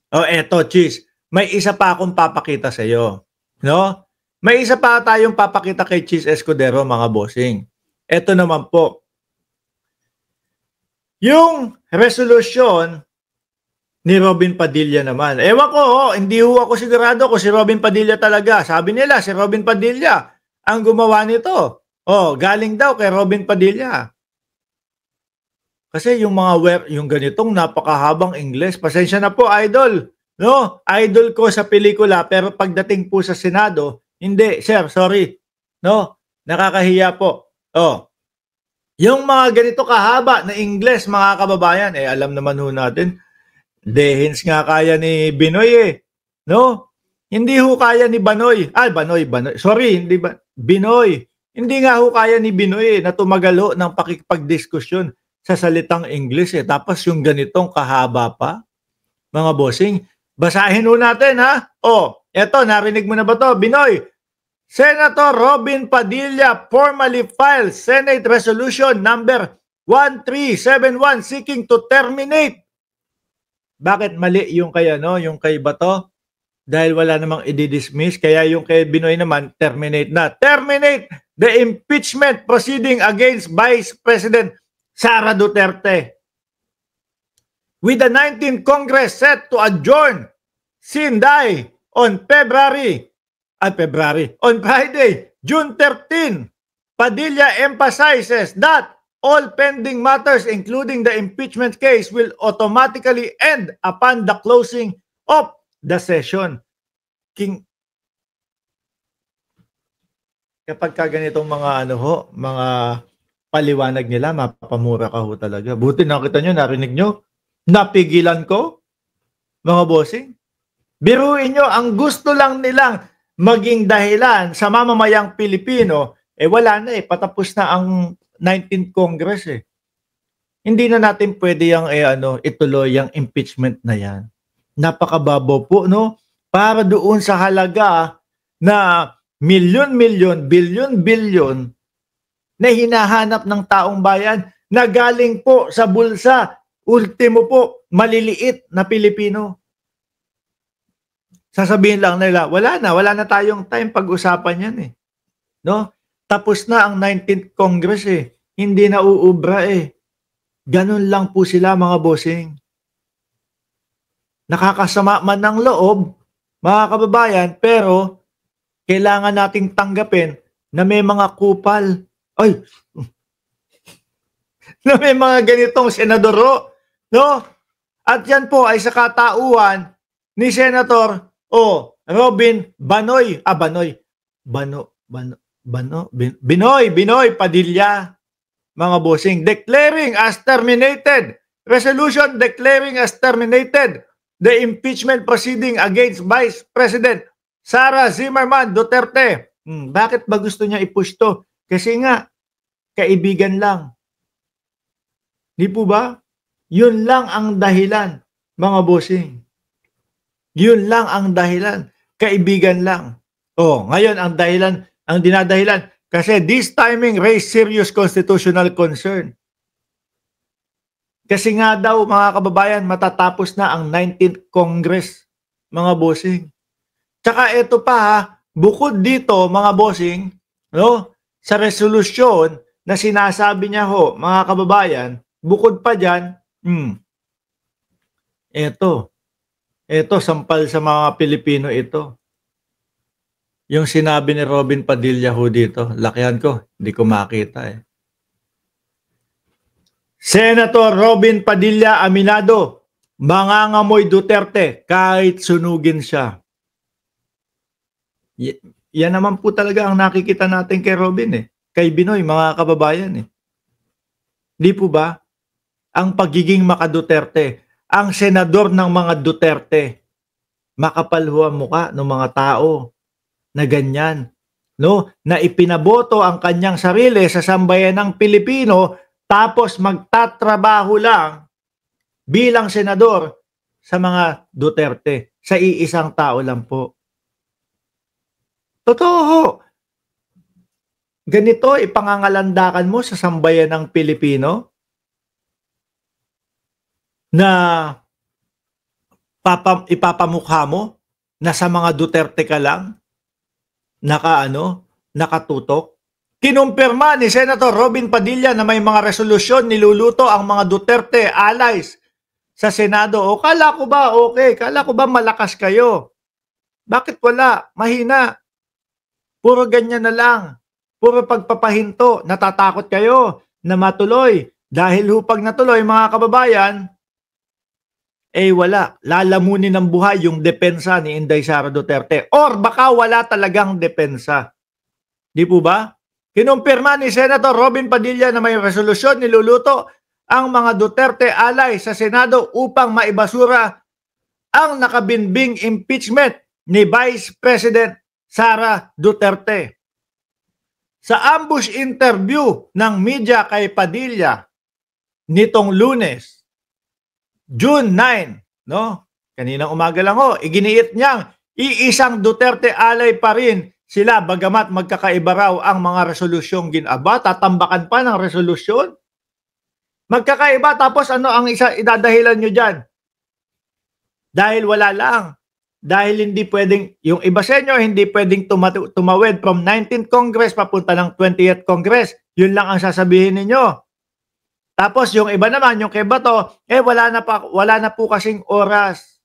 O eto, Cheese, may isa pa akong papakita sa iyo. No? May isa pa tayong papakita kay Cheese Escudero, mga bossing. Eto naman po. Yung resolution ni Robin Padilla naman. Ewan ko, hindi ho ako sigurado kung si Robin Padilla talaga. Sabi nila, si Robin Padilla ang gumawa nito. Galing daw kay Robin Padilla. Kasi yung yung ganitong napakahabang English, pasensya na po, idol. No? Idol ko sa pelikula, pero pagdating po sa Senado, hindi, sir, sorry. No? Nakakahiya po. Yung mga ganito kahaba na English, mga kababayan, alam naman ho natin, Dehins nga kaya ni Binoy no? Hindi ho kaya ni Banoy. Banoy. Sorry, hindi ba? Binoy. Hindi nga ho kaya ni Binoy na tumagalo ng pakikipagdiskusyon sa salitang English Tapos yung ganitong kahaba pa, mga bossing. Basahin ho natin, ha? Eto, narinig mo na ba to, Binoy? Senator Robin Padilla formally filed Senate Resolution number 1371 seeking to terminate. Bakit mali yung kay yung kay Bato? Dahil wala namang i-dismiss, kaya yung kay Binoy naman terminate na. Terminate the impeachment proceeding against Vice President Sara Duterte. With the 19th Congress set to adjourn Sinday on Friday, June 13, Padilla emphasizes that all pending matters, including the impeachment case, will automatically end upon the closing of the session. Kapag ganitong mga mga paliwanag nila, mapapamura ka ho talaga. Buti nakita nyo, narinig nyo, napigilan ko, mga bossing. Biruin nyo, ang gusto lang nilang maging dahilan sa mamamayang Pilipino, wala na patapos na ang 19th Congress Hindi na natin pwede yung ituloy yung impeachment na yan. Napakababo po, no? Para doon sa halaga na milyon-milyon, bilyon-bilyon na hinahanap ng taong bayan na galing po sa bulsa, ultimo po, maliliit na Pilipino. Sasabihin lang nila, wala na tayong time pag-usapan yan No? Tapos na ang 19th Congress Hindi na uubra Ganun lang po sila, mga bossing. Nakakasama man ng loob, mga kababayan, pero kailangan nating tanggapin na may mga kupal. Na may mga ganitong senadoro, no? At yan po ay sa katauhan ni Senator Robin Binoy Padilla, mga bossing, declaring as terminated, resolution declaring as terminated the impeachment proceeding against Vice President Sara Zimmerman Duterte. Bakit ba gusto niya i-push to? Kasi nga, kaibigan lang. Di po ba? Yun lang ang dahilan, mga bossing. Yun lang ang dahilan. Kaibigan lang. Ngayon ang dahilan, ang dinadahilan, kasi this timing raised serious constitutional concern. Kasi nga daw, mga kababayan, matatapos na ang 19th Congress, mga bossing. Tsaka ito pa bukod dito, mga bossing, no, sa resolusyon na sinasabi niya mga kababayan, bukod pa dyan, ito, sampal sa mga Pilipino ito. Yung sinabi ni Robin Padilla dito, lakihan ko, hindi ko makita Senator Robin Padilla aminado, mangangamoy Duterte kahit sunugin siya. Yan naman po talaga ang nakikita natin kay Robin kay Binoy, mga kababayan Di po ba? Ang pagiging maka-Duterte, ang senador ng mga Duterte, makapal ang mukha ng mga tao na ganyan, no? Na ipinaboto ang kanyang sarili sa sambayanang Pilipino tapos magtatrabaho lang bilang senador sa mga Duterte, sa iisang tao lang po. Totoo. Ganito ipangangalandakan mo sa sambayanang Pilipino na ipapamukha mo na sa mga Duterte ka lang nakatutok? Kinumpirma ni Senator Robin Padilla na may mga resolusyon niluluto ang mga Duterte allies sa Senado. O kala ko ba okay? Kala ko ba malakas kayo? Bakit wala? Mahina. Puro ganyan na lang. Puro pagpapahinto. Natatakot kayo na matuloy. Dahil pag natuloy mga kababayan, wala. Lalamunin ng buhay yung depensa ni Inday Sara Duterte. Or baka wala talagang depensa. Di po ba? Kinumpirma ni Senator Robin Padilla na may resolusyon niluluto ang mga Duterte alay sa Senado upang maibasura ang nakabinbing impeachment ni Vice President Sara Duterte. Sa ambush interview ng media kay Padilla nitong Lunes, June 9, no? Kaninang umaga lang iginiit niyang iisang Duterte alay pa rin sila bagamat magkakaiba raw ang mga resolusyong ginaba. Tatambakan pa ng resolusyon? Magkakaiba tapos ano ang isa idadahilan nyo dyan? Dahil wala lang. Dahil hindi pwedeng, yung iba sa inyo, hindi pwedeng tumawid from 19th Congress papunta ng 20th Congress. Yun lang ang sasabihin ninyo. Tapos yung iba naman, yung kay Bato, wala na po kasing oras.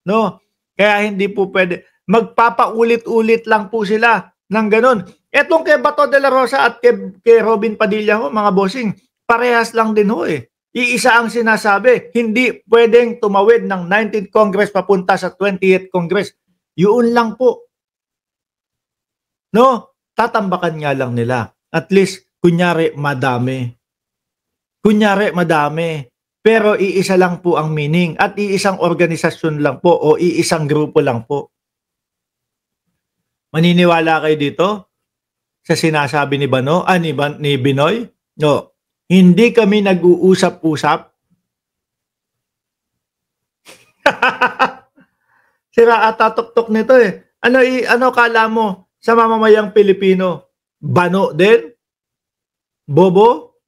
No? Kaya hindi po pwede. Magpapaulit-ulit lang po sila ng ganun. Etong kay Bato de la Rosa at kay Robin Padilla mga bossing, parehas lang din Iisa ang sinasabi, hindi pwedeng tumawid ng 19th Congress papunta sa 20th Congress. Yun lang po. No? Tatambakan nga lang nila. At least, kunyari, madami. Pero iisa lang po ang meaning at iisang organisasyon lang po o iisang grupo lang po. Maniniwala kayo dito sa sinasabi ni ni Binoy? No. Hindi kami nag-uusap-usap. Sira ata tuktok nito Ano kala mo sa mamamayang Pilipino? Bano din? Bobo?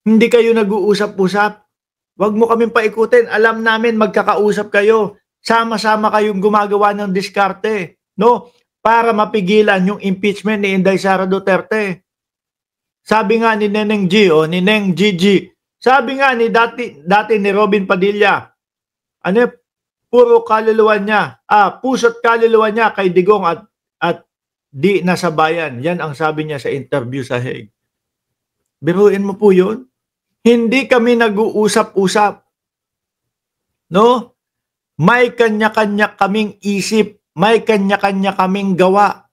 Hindi kayo nag-uusap-usap? Huwag mo kaming paikutin. Alam namin magkakausap kayo. Sama-sama kayong gumagawa ng diskarte. No? Para mapigilan yung impeachment ni Inday Sara Duterte. Sabi nga ni Neneng G ni Neng Gigi, sabi nga ni dati ni Robin Padilla, puro kaluluwa niya, puso't kaluluwa niya kay Digong at di nasa bayan. Yan ang sabi niya sa interview sa Hague. Biruin mo po yun. Hindi kami nag-uusap-usap. No? May kanya-kanya kaming isip, may kanya-kanya kaming gawa.